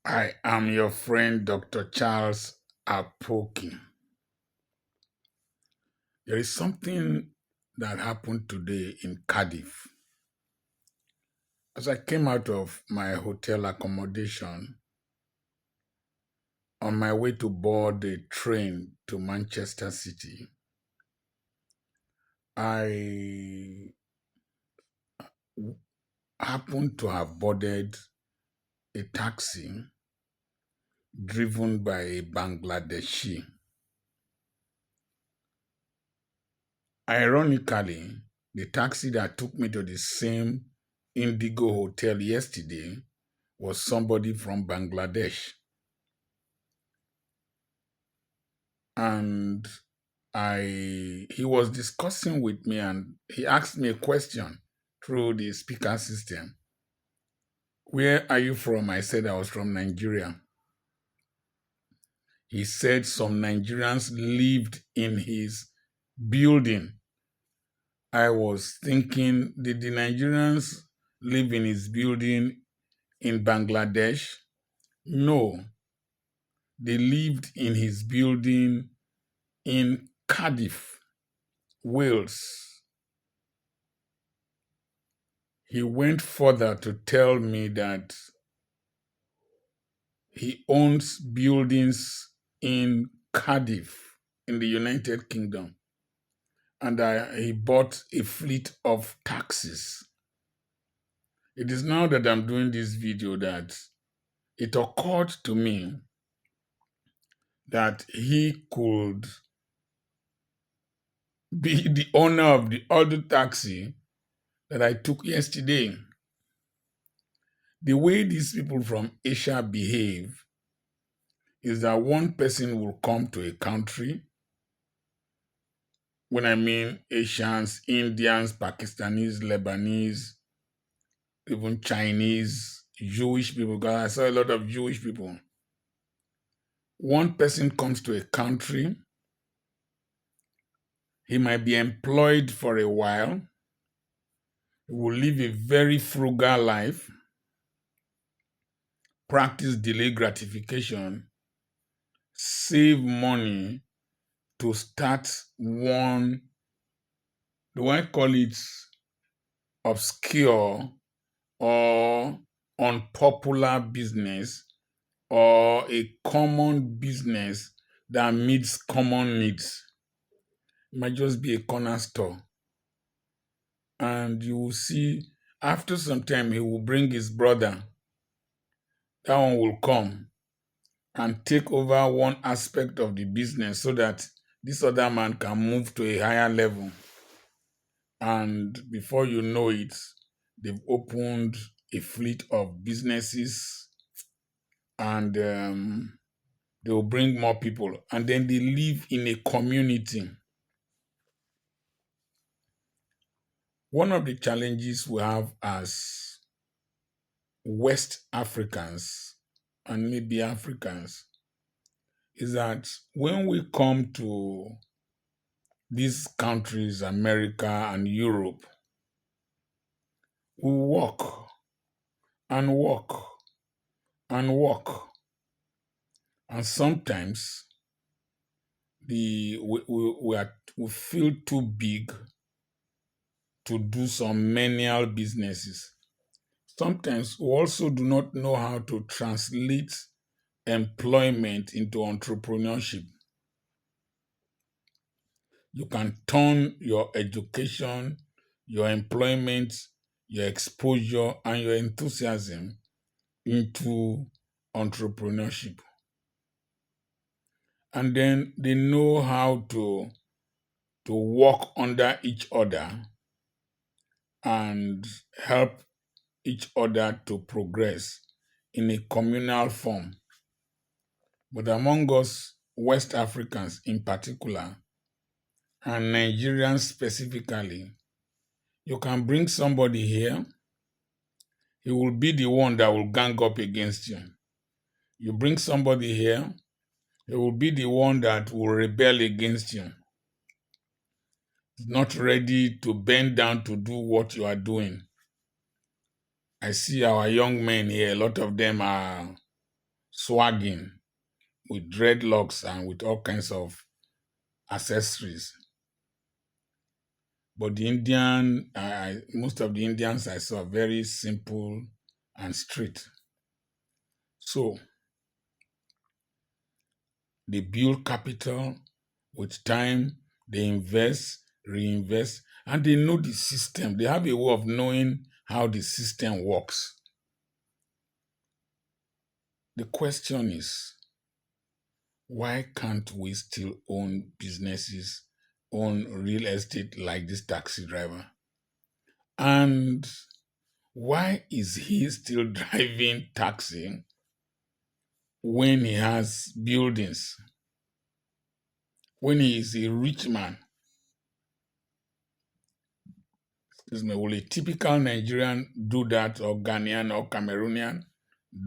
I am your friend, Dr. Charles Apoki. There is something that happened today in Cardiff. As I came out of my hotel accommodation on my way to board the train to Manchester City, I happened to have boarded a taxi driven by a Bangladeshi. Ironically, the taxi that took me to the same Indigo hotel yesterday was somebody from Bangladesh. And he was discussing with me and he asked me a question through the speaker system. Where are you from? I said I was from Nigeria. He said some Nigerians lived in his building. I was thinking, did the Nigerians live in his building in Bangladesh? No, they lived in his building in Cardiff, Wales. He went further to tell me that he owns buildings in Cardiff in the United Kingdom and he bought a fleet of taxis. It is now that I'm doing this video that it occurred to me that he could be the owner of the other taxi that I took yesterday. The way these people from Asia behave is that one person will come to a country. When I mean Asians, Indians, Pakistanis, Lebanese, even Chinese, Jewish people, because I saw a lot of Jewish people. One person comes to a country, he might be employed for a while, he will live a very frugal life, practice delayed gratification, save money to start one, do I call it obscure or unpopular business or a common business that meets common needs? It might just be a corner store. And you will see after some time he will bring his brother. That one will come and take over one aspect of the business so that this other man can move to a higher level. And before you know it, they've opened a fleet of businesses and they will bring more people. And then they live in a community. One of the challenges we have as West Africans and maybe Africans is that when we come to these countries, America and Europe, we walk and walk and walk. And sometimes we feel too big to do some menial businesses. Sometimes we also do not know how to translate employment into entrepreneurship. You can turn your education, your employment, your exposure, and your enthusiasm into entrepreneurship. And then they know how to work under each other and help each other to progress in a communal form. But among us, West Africans in particular, and Nigerians specifically, you can bring somebody here, he will be the one that will gang up against you. You bring somebody here, he will be the one that will rebel against you. Not ready to bend down to do what you are doing. I see our young men here, a lot of them are swagging with dreadlocks and with all kinds of accessories. But most of the Indians I saw are very simple and straight. So they build capital with time, they invest, reinvest, and they know the system. They have a way of knowing how the system works. The question is, why can't we still own businesses, own real estate like this taxi driver? And why is he still driving taxi when he has buildings? When he is a rich man? Excuse me, will a typical Nigerian do that, or Ghanaian or Cameroonian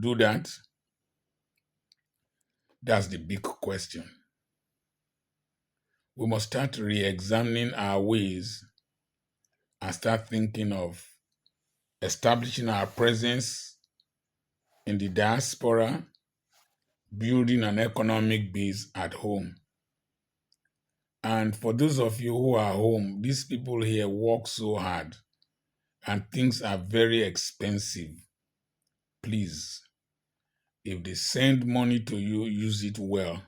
do that? That's the big question. We must start re-examining our ways and start thinking of establishing our presence in the diaspora, building an economic base at home. And for those of you who are home, these people here work so hard and things are very expensive. Please, if they send money to you, use it well.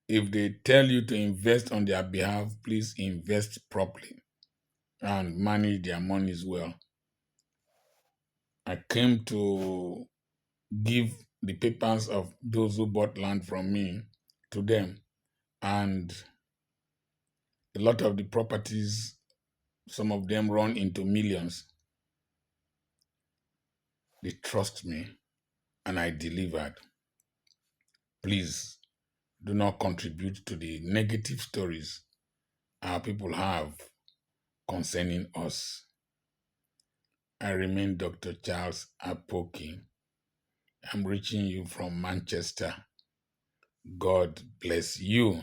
If they tell you to invest on their behalf, please invest properly and manage their monies well. I came to give the papers of those who bought land from me to them, and a lot of the properties, some of them run into millions. They trust me and I delivered. Please do not contribute to the negative stories our people have concerning us. I remain Dr. Charles Apoki. I'm reaching you from Manchester. God bless you.